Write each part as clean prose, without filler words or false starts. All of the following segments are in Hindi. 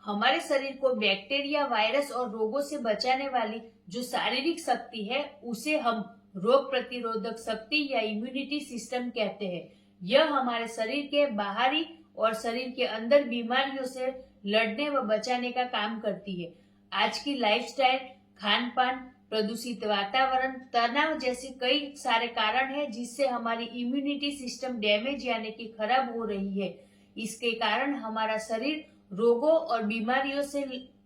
हमारे शरीर को बैक्टीरिया, वायरस और रोगों से बचाने वाली जो शारीरिक शक्ति है उसे हम रोग प्रतिरोधक शक्ति या इम्यूनिटी सिस्टम कहते हैं। यह हमारे शरीर के बाहरी और शरीर के अंदर बीमारियों से लड़ने व बचाने का काम करती है। आज की लाइफस्टाइल, खान पान, प्रदूषित वातावरण, तनाव जैसे कई सारे कारण हैं जिससे हमारी इम्यूनिटी सिस्टम डैमेज यानी कि खराब हो रही है। इसके कारण हमारा शरीर रोगों और बीमारियों से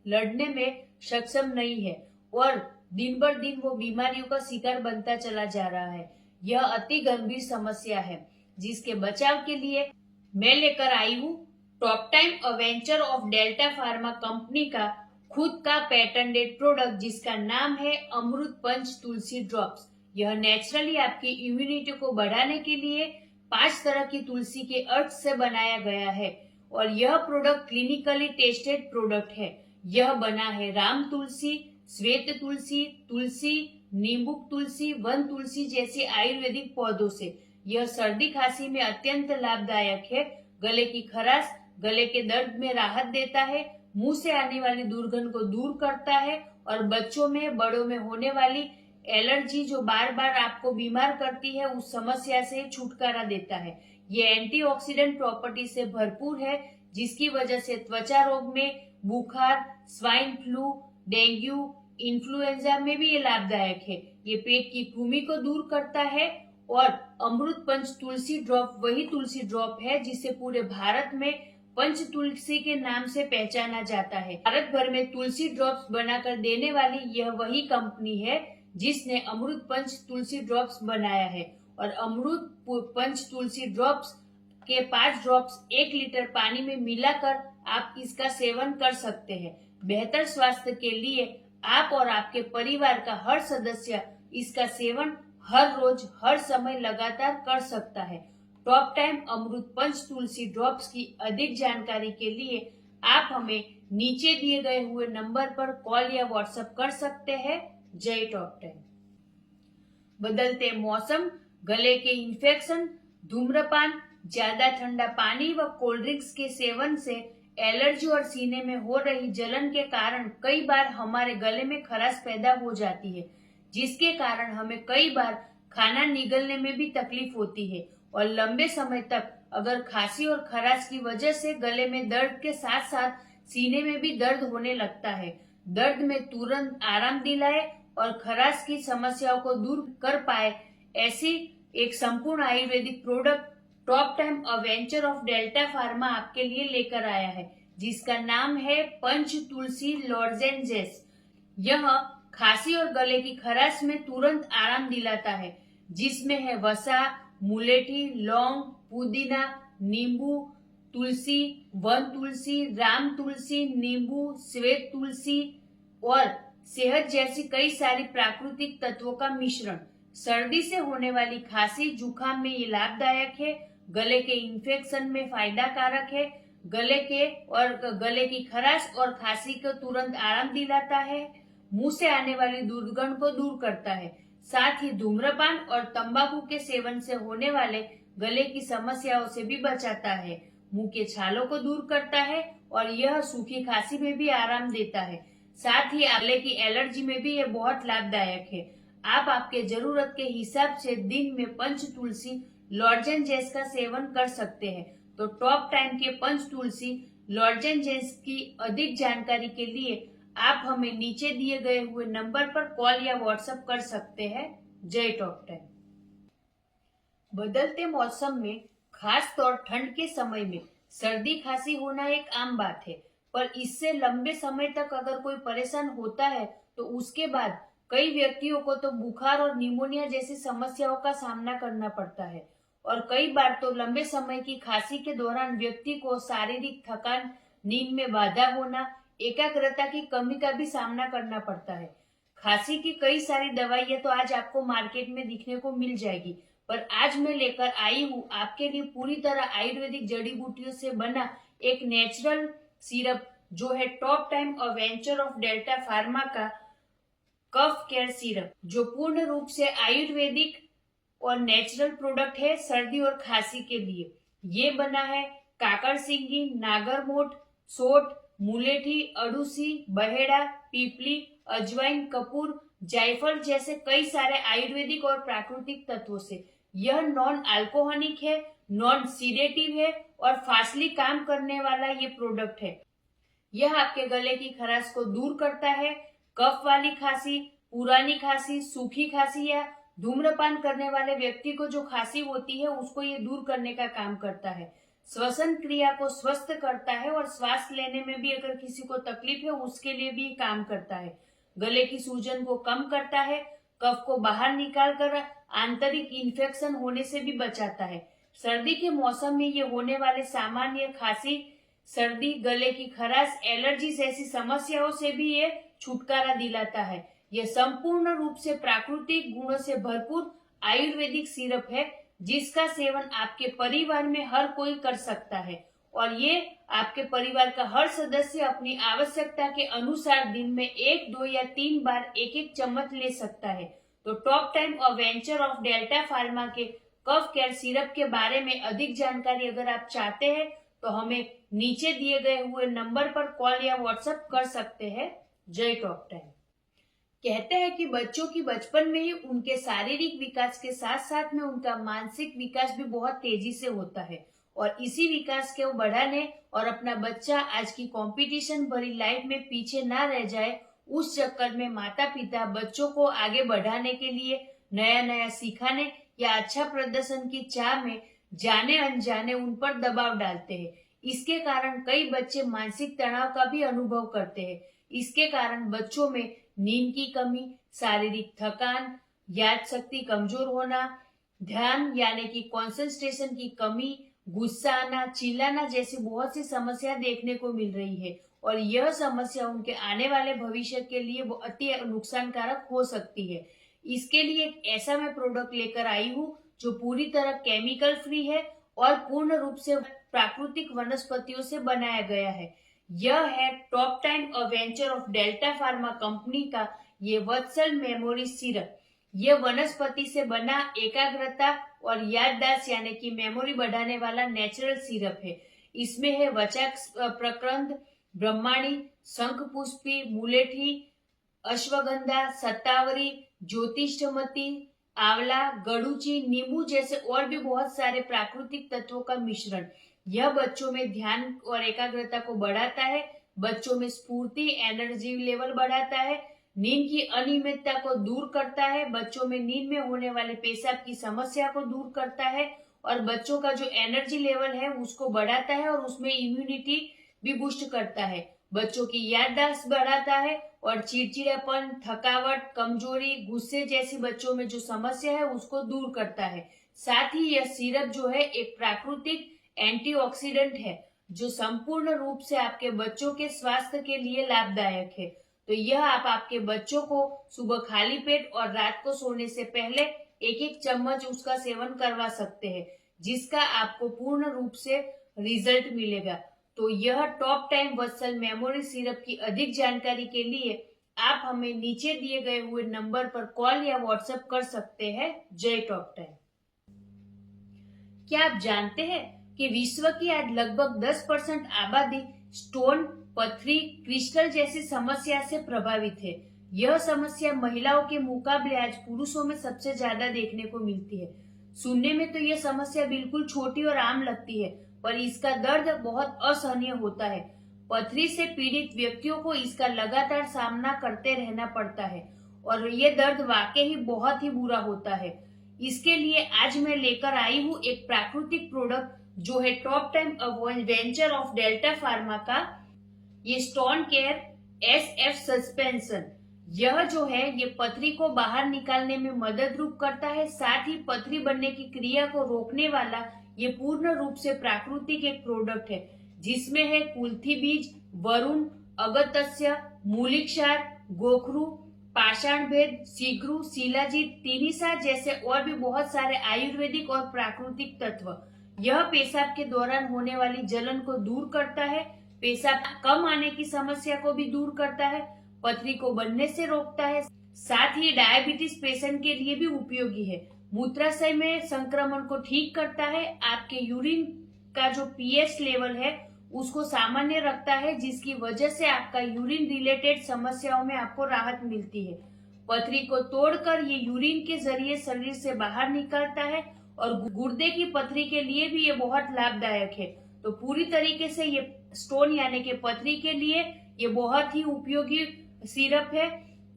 लड़ने में सक्षम नहीं है और दिन बर दिन वो बीमारियों का शिकार बनता चला जा रहा है। यह अति गंभीर समस्या है जिसके बचाव के लिए मैं लेकर आई हूँ top time अवेंचर of delta pharma company का खुद का पेटेंटेड प्रोडक्ट जिसका नाम है अमृत पंच तुलसी ड्रॉप्स। यह नेचुरली आपकी इम्यूनिटी को बढ़ाने के लिए 5 तरह की तुलसी के अर्थ से बनाया गया है और यह प्रोडक्ट क्लिनिकली टेस्टेड प्रोडक्ट है। यह बना है राम तुलसी, श्वेत तुलसी, तुलसी, नींबुक तुलसी, वन तुलसी जैसे आयुर्वेदिक पौधों से। यह सर्दी खांसी में अत्यंत लाभदायक है। गले की खराश, गले के दर्द में राहत देता है, मुंह से आने वाली दुर्गंध को दूर करता है और बच्चों में, बड़ों में होने वाली एलर्जी जो बार बार आपको बीमार करती है उस समस्या से छुटकारा देता है। ये एंटीऑक्सीडेंट प्रॉपर्टी से भरपूर है जिसकी वजह से त्वचा रोग में, बुखार, स्वाइन फ्लू, डेंगू, इन्फ्लुएंजा में भी ये लाभदायक है। ये पेट की कृमि को दूर करता है और अमृत पंच तुलसी ड्रॉप वही तुलसी ड्रॉप है जिसे पूरे भारत में पंच तुलसी के नाम से पहचाना जाता है। भारत भर में तुलसी ड्रॉप्स बनाकर देने वाली यह वही कंपनी है जिसने अमृत पंच तुलसी ड्रॉप्स बनाया है और अमृत पंच तुलसी ड्रॉप्स के 5 ड्रॉप्स 1 लीटर पानी में मिलाकर आप इसका सेवन कर सकते हैं। बेहतर स्वास्थ्य के लिए आप और आपके परिवार का हर सदस्य इसका सेवन हर रोज, हर समय लगातार कर सकता है। टॉप टाइम अमृत पंच तुलसी ड्रॉप्स की अधिक जानकारी के लिए आप हमें नीचे दिए गए हुए नंबर पर कॉल या व्हाट्सएप कर सकते हैं। जय टॉप टाइम। बदलते मौसम, गले के इन्फेक्शन, धूम्रपान, ज्यादा ठंडा पानी व कोल्ड ड्रिंक्स के सेवन से एलर्जी और सीने में हो रही जलन के कारण कई बार हमारे गले में खराश पैदा हो जाती है जिसके कारण हमें कई बार खाना निगलने में भी तकलीफ होती है और लंबे समय तक अगर खांसी और खराश की वजह से गले में दर्द के साथ साथ सीने में भी दर्द होने लगता है। दर्द में तुरंत आराम दिलाए और खराश की समस्याओं को दूर कर पाए ऐसी एक संपूर्ण Ayurvedic product top time अवेंचर of delta pharma आपके लिए लेकर आया है जिसका नाम है पंच तुलसी लॉजेंजेस। यह खांसी और गले की खराश में तुरंत आराम दिलाता है जिसमें है वसा, मुलेठी, लौंग, पुदीना, नींबू, तुलसी, वन तुलसी, राम तुलसी, नींबू, श्वेत तुलसी और सेहत जैसी कई सारी प्राकृतिक तत्वों का मिश्रण। सर्दी से होने वाली खांसी, जुकाम में ये लाभदायक है। गले के इन्फेक्शन में फायदा कारक है। गले की खराश और खांसी को तुरंत आराम दिलाता है। मुंह से आने वाली दुर्गंध को दूर करता है। साथ ही धूम्रपान और तंबाकू के सेवन से होने वाले गले की समस्याओं से भी बचाता है। मुंह के छालों को दूर करता है और यह सूखी खांसी में भी आराम देता है। साथ ही गले की एलर्जी में भी यह बहुत लाभदायक है। आप आपके जरूरत के हिसाब से दिन में पंच तुलसी लॉजेंजेस का सेवन कर सकते हैं। तो टॉप टाइम के पंच तुलसी लॉजेंजेस की अधिक जानकारी के लिए आप हमें नीचे दिए गए हुए नंबर पर कॉल या व्हाट्सएप कर सकते हैं। जय टॉप टाइम। बदलते मौसम में, खास तौर ठंड के समय में सर्दी खांसी होना एक आम बात है, पर इससे लंबे समय तक अगर कोई परेशान होता है तो उसके बाद कई व्यक्तियों को तो बुखार और निमोनिया जैसी समस्याओं का सामना करना पड़ता है और कई बार तो लंबे समय की खांसी के दौरान व्यक्ति को शारीरिक थकान, नींद में बाधा होना, एकाग्रता की कमी का भी सामना करना पड़ता है। खांसी की कई सारी दवाइयां तो आज आपको मार्केट में दिखने को मिल जाएगी, पर आज मैं लेकर आई हूँ आपके लिए पूरी तरह आयुर्वेदिक जड़ी बूटियों से बना एक नेचुरल सिरप जो है top time अवेंचर of delta pharma का कफ केयर सिरप, जो पूर्ण रूप से आयुर्वेदिक और नेचुरल प्रोडक्ट है सर्दी और खांसी के लिए। ये बना है काकड़ सिंगी, नागरमोट, सोट, मुलेठी, अड़ूसी, बहेड़ा, पीपली, अजवाइन, कपूर, जायफल जैसे कई सारे आयुर्वेदिक और प्राकृतिक तत्वों से। यह नॉन अल्कोहलिक है, नॉन सीडेटिव है और फास्टली काम करने वाला ये प्रोडक्ट है। यह आपके गले की खराश को दूर करता है। कफ वाली खांसी, पुरानी खांसी, सूखी खांसी या धूम्रपान करने वाले व्यक्ति को जो खांसी होती है उसको ये दूर करने का काम करता है। श्वसन क्रिया को स्वस्थ करता है और श्वास लेने में भी अगर किसी को तकलीफ है उसके लिए भी काम करता है। गले की सूजन को कम करता है, कफ को बाहर निकाल कर आंतरिक इन्फेक्शन होने से भी बचाता है। सर्दी के मौसम में ये होने वाले सामान्य खांसी, सर्दी, गले की खराश, एलर्जी जैसी समस्याओं से भी ये छुटकारा दिलाता है। यह संपूर्ण रूप से प्राकृतिक गुणों से भरपूर आयुर्वेदिक सिरप है जिसका सेवन आपके परिवार में हर कोई कर सकता है और ये आपके परिवार का हर सदस्य अपनी आवश्यकता के अनुसार दिन में 1, 2 या 3 बार 1-1 चम्मच ले सकता है। तो टॉप टाइम और वेंचर ऑफ डेल्टा फार्मा के कफ केयर सिरप के बारे में अधिक जानकारी अगर आप चाहते हैं तो हमें नीचे दिए गए हुए नंबर पर कॉल या व्हाट्सएप कर सकते हैं। जय टॉप टाइम। कहते हैं कि बच्चों की बचपन में ही उनके शारीरिक विकास के साथ साथ में उनका मानसिक विकास भी बहुत तेजी से होता है और इसी विकास को बढ़ाने और अपना बच्चा आज की कंपटीशन भरी लाइफ में पीछे ना रह जाए उस चक्कर में माता पिता बच्चों को आगे बढ़ाने के लिए नया नया सिखाने या अच्छा प्रदर्शन की चाह में जाने अनजाने उन पर दबाव डालते हैं। इसके कारण कई बच्चे मानसिक तनाव का भी अनुभव करते हैं। इसके कारण बच्चों में नींद की कमी, शारीरिक थकान, याद शक्ति कमजोर होना, ध्यान यानी कि कंसंट्रेशन की कमी, गुस्सा आना, चिल्लाना जैसी बहुत सी समस्या देखने को मिल रही है और यह समस्या उनके आने वाले भविष्य के लिए अति नुकसानकारक हो सकती है। इसके लिए एक ऐसा मैं प्रोडक्ट लेकर आई हूँ जो पूरी तरह केमिकल फ्री है और पूर्ण रूप से प्राकृतिक वनस्पतियों से बनाया गया है। यह है top time venture of delta pharma company का ये वत्सल मेमोरी सिरप। यह वनस्पति से बना एकाग्रता और याददाश्त यानी कि मेमोरी बढ़ाने वाला नेचुरल सिरप है। इसमें है वचाक प्रक्रंद, ब्रह्माणी, शंखपुष्पी, मुलेठी, अश्वगंधा, सत्तावरी, ज्योतिषमती, आंवला, गड़ूची, नींबू जैसे और भी बहुत सारे प्राकृतिक तत्वों का मिश्रण। यह बच्चों में ध्यान और एकाग्रता को बढ़ाता है, बच्चों में स्फूर्ति, एनर्जी लेवल बढ़ाता है, नींद की अनियमितता को दूर करता है, बच्चों में नींद में होने वाले पेशाब की समस्या को दूर करता है और बच्चों का जो एनर्जी लेवल है उसको बढ़ाता है और उसमें इम्यूनिटी भी बूस्ट करता है। बच्चों की याददाश्त बढ़ाता है और चिड़चिड़ापन, थकावट, कमजोरी, गुस्से जैसी बच्चों में जो समस्या है उसको दूर करता है। साथ ही यह सिरप जो है एक प्राकृतिक एंटीऑक्सीडेंट है जो संपूर्ण रूप से आपके बच्चों के स्वास्थ्य के लिए लाभदायक है। तो यह आप आपके बच्चों को सुबह खाली पेट और रात को सोने से पहले 1-1 चम्मच उसका सेवन करवा सकते हैं जिसका आपको पूर्ण रूप से रिजल्ट मिलेगा। तो यह टॉप टाइम वत्सल मेमोरी सिरप की अधिक जानकारी के लिए आप हमें नीचे दिए गए हुए नंबर पर कॉल या व्हाट्सएप कर सकते हैं। जय टॉप टाइम। क्या आप जानते हैं कि विश्व की आज लगभग 10% आबादी स्टोन, पथरी, क्रिस्टल जैसी समस्या से प्रभावित है। यह समस्या महिलाओं के मुकाबले आज पुरुषों में सबसे ज्यादा देखने को मिलती है। सुनने में तो यह समस्या बिल्कुल छोटी और आम लगती है पर इसका दर्द बहुत असहनीय होता है। पथरी से पीड़ित व्यक्तियों को इसका लगातार सामना करते रहना पड़ता है और ये दर्द वाकई ही बहुत ही बुरा होता है। इसके लिए आज मैं लेकर आई हूँ एक प्राकृतिक प्रोडक्ट जो है top time venture of delta pharma का ये स्टोन केयर SF सस्पेंशन। यह जो है ये पथरी को बाहर निकालने में मदद रूप करता है, साथ ही पथरी बनने की क्रिया को रोकने वाला ये पूर्ण रूप से प्राकृतिक एक प्रोडक्ट है जिसमें है कुल्थी बीज, वरुण, अगत्स्य, मूलिक्षार, गोखरू, पाषाण भेद, सीघ्रू, शिलाजीत, तिनिसा जैसे और भी बहुत सारे आयुर्वेदिक और प्राकृतिक तत्व। यह पेशाब के दौरान होने वाली जलन को दूर करता है, पेशाब कम आने की समस्या को भी दूर करता है, पथरी को बनने से रोकता है, साथ ही डायबिटीज पेशेंट के लिए भी उपयोगी है। मूत्राशय में संक्रमण को ठीक करता है, आपके यूरिन का जो pH लेवल है उसको सामान्य रखता है, जिसकी वजह से आपका यूरिन रिलेटेड समस्याओं में आपको राहत मिलती है। पथरी को तोड़कर ये यूरिन के जरिए शरीर से बाहर निकलता है और गुर्दे की पथरी के लिए भी ये बहुत लाभदायक है। तो पूरी तरीके से ये स्टोन यानी कि पथरी के लिए ये बहुत ही उपयोगी सिरप है।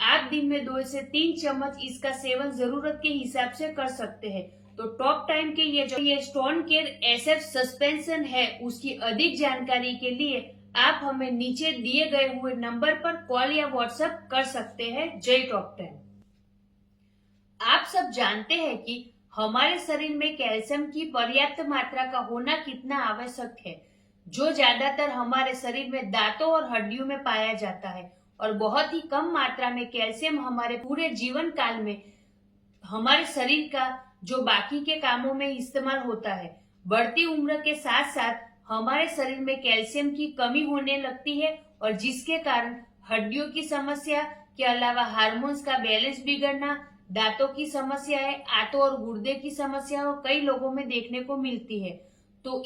आप दिन में 2 से 3 चम्मच इसका सेवन जरूरत के हिसाब से कर सकते हैं। तो टॉप टाइम के ये स्टोन केयर एसएफ सस्पेंशन है, उसकी अधिक जानकारी के लिए आप हमें नीचे दिए गए हुए नंबर पर कॉल या व्हाट्सएप कर सकते हैं। जय टॉप टाइम। आप सब जानते हैं कि हमारे शरीर में कैल्शियम की पर्याप्त मात्रा का होना कितना आवश्यक है, जो ज्यादातर हमारे शरीर में दांतों और हड्डियों में पाया जाता है और बहुत ही कम मात्रा में कैल्शियम हमारे पूरे जीवन काल में हमारे शरीर का जो बाकी के कामों में इस्तेमाल होता है। बढ़ती उम्र के साथ साथ हमारे शरीर में कैल्शियम की कमी होने लगती है और जिसके कारण हड्डियों की समस्या के अलावा हार्मोन्स का बैलेंस बिगड़ना, दांतों की समस्या है, आंतों और गुर्दे की समस्या कई लोगों में देखने को मिलती है। तो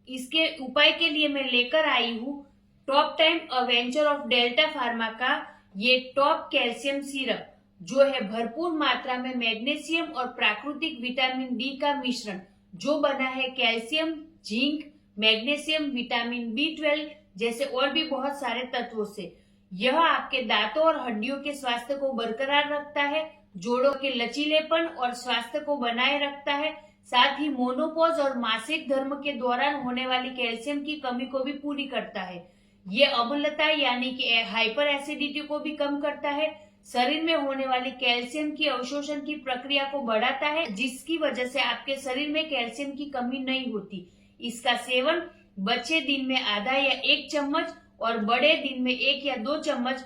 इसके उपाय के लिए मैं लेकर आई हूँ top time अवेंचर of delta pharma का ये टॉप कैल्शियम सिरप, जो है भरपूर मात्रा में मैग्नीशियम और प्राकृतिक विटामिन डी का मिश्रण, जो बना है calcium, zinc, magnesium, vitamin B12 जैसे और भी बहुत सारे तत्वों से। यह आपके दांतों और हड्डियों के स्वास्थ्य को बरकरार रखता है, जोड़ों के लचीलेपन और स्वास्थ्य को बनाए रखता है, साथ ही मोनोपॉज और मासिक धर्म के दौरान होने वाली कैल्शियम की कमी को भी पूरी करता है। ये अम्लता यानी कि हाइपर एसिडिटी को भी कम करता है, शरीर में होने वाली कैल्शियम की अवशोषण की प्रक्रिया को बढ़ाता है, जिसकी वजह से आपके शरीर में कैल्शियम की कमी नहीं होती। इसका सेवन बच्चे दिन में आधा या 1 चम्मच और बड़े दिन में 1 या 2 चम्मच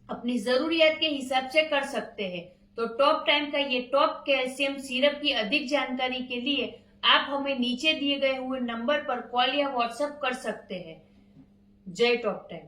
अपनी जरूरियात के हिसाब से कर सकते हैं। तो टॉप टाइम का ये टॉप कैल्शियम सिरप की अधिक जानकारी के लिए आप हमें नीचे दिए गए हुए नंबर पर कॉल या व्हाट्सएप कर सकते हैं। जय टॉप टाइम।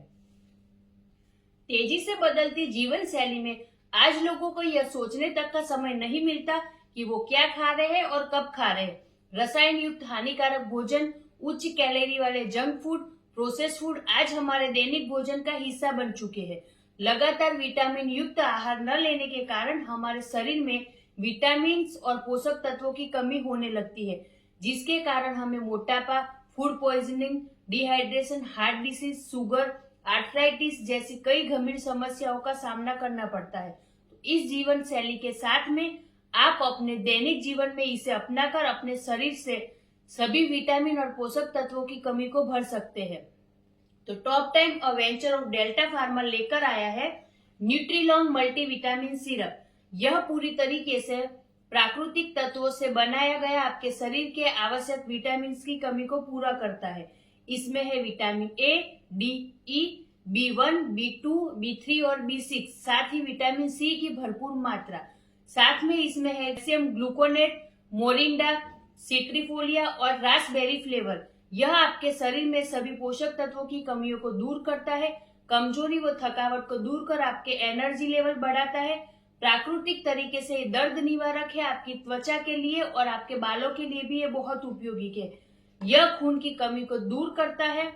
तेजी से बदलती जीवन शैली में आज लोगों को यह सोचने तक का समय नहीं मिलता कि वो क्या खा रहे हैं और कब खा रहे हैं। रसायन युक्त हानिकारक भोजन, उच्च कैलोरी वाले जंक फूड, प्रोसेस फूड आज हमारे दैनिक भोजन का हिस्सा बन चुके हैं। लगातार विटामिन युक्त आहार न लेने के कारण हमारे शरीर में विटामिन और पोषक तत्वों की कमी होने लगती है, जिसके कारण हमें मोटापा, food poisoning, dehydration, heart disease, sugar, arthritis जैसी कई गंभीर समस्याओं का सामना करना पड़ता है। तो इस जीवन शैली के साथ में आप अपने दैनिक जीवन में इसे अपनाकर अपने शरीर से सभी विटामिन और पोषक तत्वों की कमी को भर सकते हैं। तो top time अवेंचर of delta pharma लेकर आया है न्यूट्रीलॉन्ग मल्टीविटामिन सिरप। यह पूरी तरीके से प्राकृतिक तत्वों से बनाया गया आपके शरीर के आवश्यक विटामिन की कमी को पूरा करता है। इसमें है vitamin A, D, E, B1, B2, B3 और B6, साथ ही विटामिन सी की भरपूर मात्रा। साथ में इसमें है कैल्शियम ग्लूकोनेट, मोरिंडा, सिट्रीफोलिया और रास्पबेरी फ्लेवर। यह आपके शरीर में सभी पोषक तत्वों की कमियों को दूर करता है, कमजोरी व थकावट को दूर कर आपके एनर्जी लेवल बढ़ाता है। प्राकृतिक तरीके से दर्द निवारक है, आपकी त्वचा के लिए और आपके बालों के लिए भी ये बहुत उपयोगी है। यह खून की कमी को दूर करता है,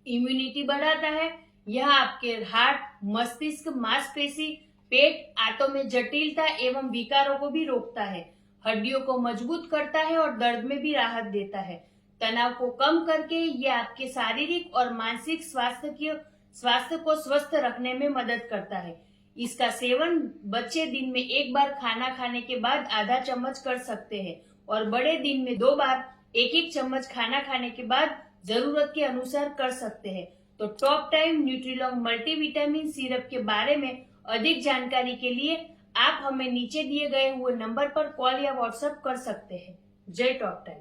इम्यूनिटी बढ़ाता है। यह आपके हार्ट, मस्तिष्क, मांसपेशी, पेट, आंतों में जटिलता एवं विकारों को भी रोकता है, हड्डियों को मजबूत करता है और दर्द में भी राहत देता है। तनाव को कम करके यह आपके शारीरिक और मानसिक स्वास्थ्य को स्वस्थ रखने में मदद करता है। इसका सेवन बच्चे दिन में 1 बार खाना खाने के बाद आधा चम्मच कर सकते हैं और बड़े दिन में 2 बार 1-1 चम्मच खाना खाने के बाद जरूरत के अनुसार कर सकते हैं। तो टॉप टाइम न्यूट्रीलॉन्ग मल्टीविटामिन सिरप के बारे में अधिक जानकारी के लिए आप हमें नीचे दिए गए हुए नंबर पर कॉल या व्हाट्सएप कर सकते हैं। जय टॉप टाइम।